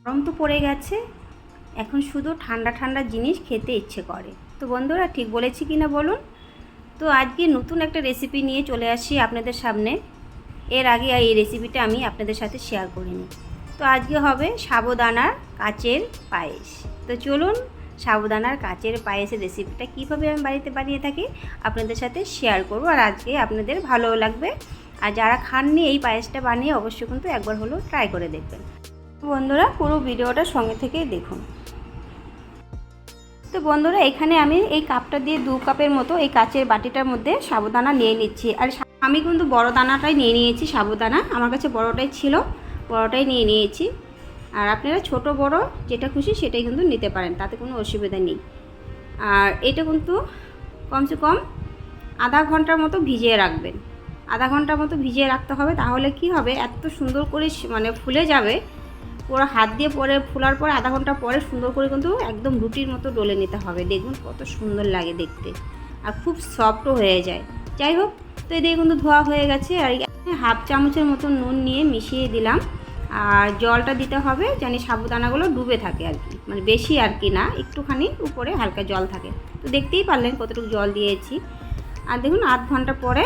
গরম তো পড়ে গেছে, এখন শুধু ঠান্ডা ঠান্ডা জিনিস খেতে ইচ্ছে করে। তো বন্ধুরা ঠিক বলেছি কি না বলুন। তো আজকে নতুন একটা রেসিপি নিয়ে চলে আসি আপনাদের সামনে। এর আগে এই রেসিপিটা আমি আপনাদের সাথে শেয়ার করিনি। তো আজকে হবে সাবুদানার কাচের পায়েস। তো চলুন সাবুদানার কাচের পায়েসের রেসিপিটা কীভাবে আমি বাড়িতে বানিয়ে থাকি আপনাদের সাথে শেয়ার করব। আর আজকে আপনাদের ভালোও লাগবে। আর যারা খাননি এই পায়েসটা বানিয়ে অবশ্যই কিন্তু একবার হলেও ট্রাই করে দেখবেন। বন্ধুরা পুরো ভিডিওটা সঙ্গে থেকেই দেখুন। তো বন্ধুরা এখানে আমি এই কাপটা দিয়ে 2 কাপের মতো এই কাচের বাটিটার মধ্যে সাবুদানা নিয়ে নিচ্ছি। আর আমি কিন্তু বড় দানাটাই নিয়ে নিয়েছি সাবুদানা, আমার কাছে বড়টাই ছিল, বড়টাই নিয়ে নিয়েছি। আর আপনারা ছোট বড় যেটা খুশি সেটাই কিন্তু নিতে পারেন, তাতে কোনো অসুবিধা নেই। আর এটা কিন্তু কমসে কম আধা ঘন্টার মতো ভিজিয়ে রাখবেন। আধা ঘন্টার মতো ভিজিয়ে রাখতে হবে, তাহলে কি হবে এত সুন্দর করে মানে ফুলে যাবে। পুরো হাত দিয়ে পরে ফোলার পর আধা ঘন্টা পরে সুন্দর করে কিন্তু একদম রুটির মতো ডলে নিতে হবে। দেখুন কত সুন্দর লাগে দেখতে, আর খুব সফটও হয়ে যায়। যাই হোক, তো এদিকে কিন্তু ধোয়া হয়ে গেছে। আর হাফ চামচের মতো নুন নিয়ে মিশিয়ে দিলাম। আর জলটা দিতে হবে জানি সাবুদানাগুলো ডুবে থাকে আর কি, মানে বেশি আর কি না, একটুখানি উপরে হালকা জল থাকে। তো দেখতেই পারলেন কতটুকু জল দিয়েছি। আর দেখুন আধ ঘন্টা পরে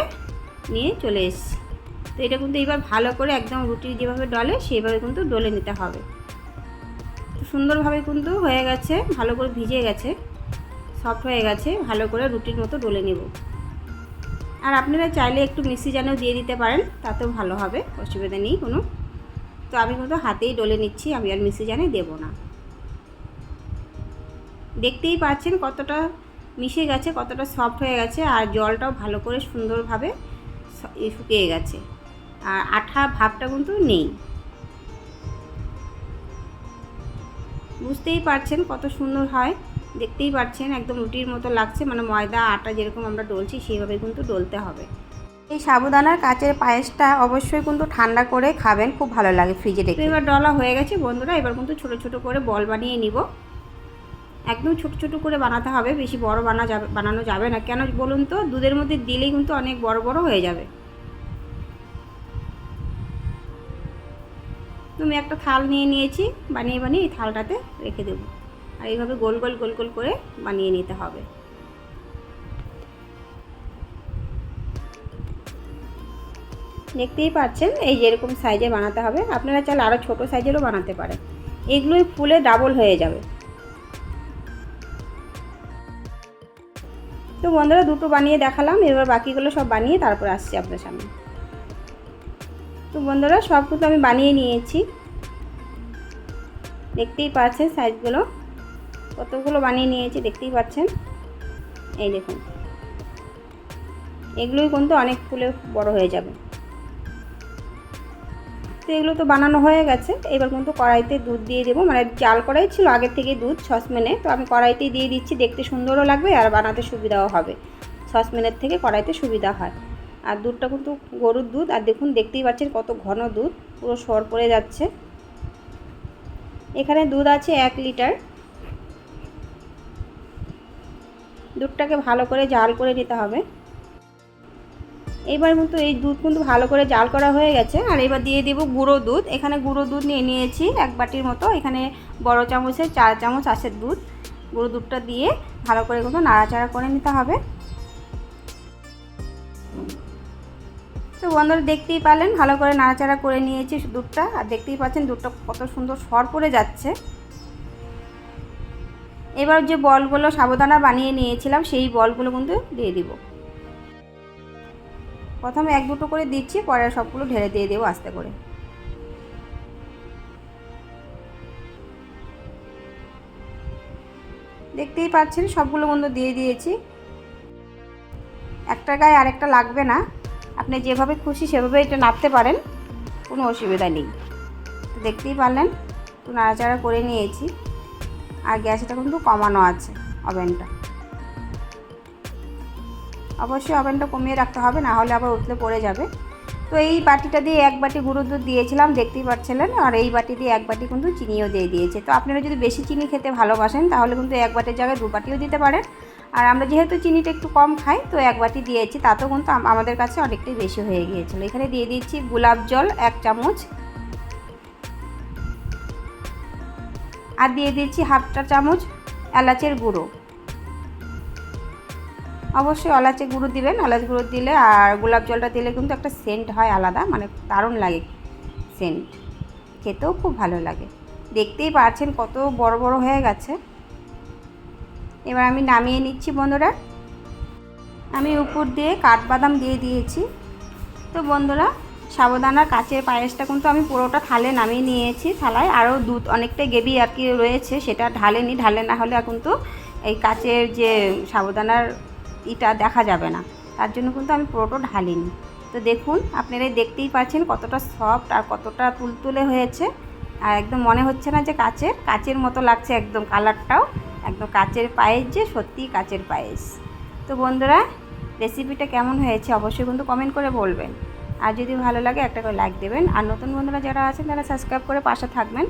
নিয়ে চলে এসেছি। তো এটা কিন্তু এবার ভালো করে একদম রুটির যেভাবে ডলে সেইভাবে কিন্তু ডলে নিতে হবে। সুন্দরভাবে কিন্তু হয়ে গেছে, ভালো করে ভিজে গেছে, সফট হয়ে গেছে, ভালো করে রুটির মতো ডলে নেব। আর আপনারা চাইলে একটু মিক্সি জারেও দিয়ে দিতে পারেন, তাতেও ভালো হবে, অসুবিধা নেই কোনো। তো আমি কিন্তু হাতেই ডলে নিচ্ছি, আমি আর মিক্সি জারে দেবো না। দেখতেই পাচ্ছেন কতটা মিশে গেছে, কতটা সফট হয়ে গেছে। আর জলটাও ভালো করে সুন্দরভাবে শুকিয়ে গেছে, আর আঠা ভাবটা কিন্তু নেই। বুঝতেই পারছেন কত সুন্দর হয়, দেখতেই পাচ্ছেন একদম রুটির মতো লাগছে, মানে ময়দা আটা যেরকম আমরা ডলছি সেইভাবে কিন্তু ডলতে হবে। এই সাবুদানার কাচের পায়েসটা অবশ্যই কিন্তু ঠান্ডা করে খাবেন, খুব ভালো লাগে ফ্রিজে রেখে। এবার ডলা হয়ে গেছে বন্ধুরা, এবার কিন্তু ছোটো ছোটো করে বল বানিয়ে নিব। একদম ছোটো ছোটো করে বানাতে হবে, বেশি বড় বানানো যাবে না। কেন বলুন তো, দুধের মধ্যে দিলেই কিন্তু অনেক বড় বড় হয়ে যাবে। তুমি একটা থাল নিয়ে নিয়েছি, বানিয়ে বানিয়ে এই থালটাতে রেখে দেবো। আর এইভাবে গোল গোল গোল গোল করে বানিয়ে নিতে হবে। দেখতেই পাচ্ছেন এই যেরকম সাইজে বানাতে হবে। আপনারা চাইলে আরও ছোটো সাইজেরও বানাতে পারেন, এগুলোই ফুলে ডাবল হয়ে যাবে। তো বন্ধুরা দুটো বানিয়ে দেখালাম, এবার বাকিগুলো সব বানিয়ে তারপর আসছি আপনার সামনে। তো বন্ধুরা সব কিন্তু আমি বানিয়ে নিয়েছি, দেখতেই পাচ্ছেন সাইজগুলো কতগুলো বানিয়ে নিয়েছি, দেখতেই পাচ্ছেন। এই দেখুন এগুলোই কিন্তু অনেক ফুলে বড় হয়ে যাবে। তো এগুলো তো বানানো হয়ে গেছে, এবার কিন্তু কড়াইতে দুধ দিয়ে দেবো। মানে চাল কড়াই ছিল আগের থেকে দুধ সসপ্যানে, তো আমি কড়াইতেই দিয়ে দিচ্ছি, দেখতে সুন্দরও লাগবে আর বানাতে সুবিধাও হবে। সসপ্যানের থেকে কড়াইতে সুবিধা হয়। আর দুধটা কিন্তু গরুর দুধ, আর দেখুন দেখতেই পাচ্ছেন কত ঘন দুধ, পুরো সর পড়ে যাচ্ছে। এখানে দুধ আছে 1 লিটার। দুধটাকে ভালো করে জাল করে নিতে হবে। এবার কিন্তু এই দুধ কিন্তু ভালো করে জাল করা হয়ে গেছে। আর এবার দিয়ে দেব গুঁড়ো দুধ। এখানে গুঁড়ো দুধ নিয়ে নিয়েছি 1 বাটির মতো। এখানে বড় চামচের 4 চামচ আখের দুধ, গুঁড়ো দুধটা দিয়ে ভালো করে কিন্তু নাড়াচাড়া করে নিতে হবে। তো বন্ধুরা দেখতেই পারলেন ভালো করে নাড়াচাড়া করে নিয়েছি দুধটা, আর দেখতেই পাচ্ছেন দুধটা কত সুন্দর সর পড়ে যাচ্ছে। এবার যে বলগুলো সাবুদানা বানিয়ে নিয়েছিলাম সেই বলগুলো কিন্তু দিয়ে দিব। প্রথমে 1-2টো করে দিচ্ছি, পরে সবগুলো ঢেলে দিয়ে দেবো আস্তে করে। দেখতেই পাচ্ছেন সবগুলো বন্ধু দিয়ে দিয়েছি। একটা গায়ে আরেকটা লাগবে না, আপনি যেভাবে খুশি সেভাবে এটা নাড়তে পারেন, কোনো অসুবিধা নেই। তো দেখতেই পারলেন একটু নাড়াচাড়া করে নিয়েছি। আর গ্যাসটা কিন্তু কমানো আছে, ওভেনটা অবশ্যই ওভেনটা কমিয়ে রাখতে হবে, না হলে আবার উতলে পড়ে যাবে। তো এই বাটিটা দিয়ে 1 বাটি গুঁড়ো দুধ দিয়েছিলাম, দেখতেই পাচ্ছিলেন। আর এই বাটি দিয়ে 1 বাটি কিন্তু চিনিও দিয়ে দিয়েছে। তো আপনারা যদি বেশি চিনি খেতে ভালোবাসেন তাহলে কিন্তু 1 বাটির জায়গায় 2 বাটিও দিতে পারেন। আর আমরা যেহেতু চিনিটা একটু কম খাই, তো 1 বাটি দিয়েছি, তাতেও কিন্তু আমাদের কাছে অনেকটাই বেশি হয়ে গিয়েছিলো। এখানে দিয়ে দিচ্ছি গোলাপ জল 1 চামচ। আর দিয়ে দিচ্ছি হাফ চা চামচ এলাচের গুঁড়ো। অবশ্যই এলাচের গুঁড়ো দিবেন, এলাচ গুঁড়ো দিলে আর গোলাপ জলটা দিলে কিন্তু একটা সেন্ট হয় আলাদা, মানে দারুণ লাগে সেন্ট, খেতেও খুব ভালো লাগে। দেখতেই পাচ্ছেন কত বড় বড় হয়ে গেছে। এবার আমি নামিয়ে নিচ্ছি বন্ধুরা। আমি উপর দিয়ে কাঠবাদাম দিয়ে দিয়েছি। তো বন্ধুরা, সাবুদানার কাচের পায়েসটা কিন্তু আমি পুরোটা থালে নামিয়ে নিয়েছি। থালায় আরও দুধ অনেকটাই গ্রেভি আর কি রয়েছে, সেটা ঢালেনি। ঢালে না হলে কিন্তু এই কাচের যে সাবুদানার এটা দেখা যাবে না, তার জন্য কিন্তু আমি পুরোটা ঢালিনি। তো দেখুন, আপনারাই দেখতেই পাচ্ছেন কতটা সফট আর কতটা তুলতুলে হয়েছে। আর একদম মনে হচ্ছে না যে কাচের মতো লাগছে, একদম কালারটাও একদম কাচের পায়েস, যে সত্যিই কাচের পায়েস। তো বন্ধুরা, রেসিপিটা কেমন হয়েছে অবশ্যই কিন্তু কমেন্ট করে বলবেন। আর যদি ভালো লাগে একটা করে লাইক দেবেন। আর নতুন বন্ধুরা যারা আছেন তারা সাবস্ক্রাইব করে পাশে থাকবেন।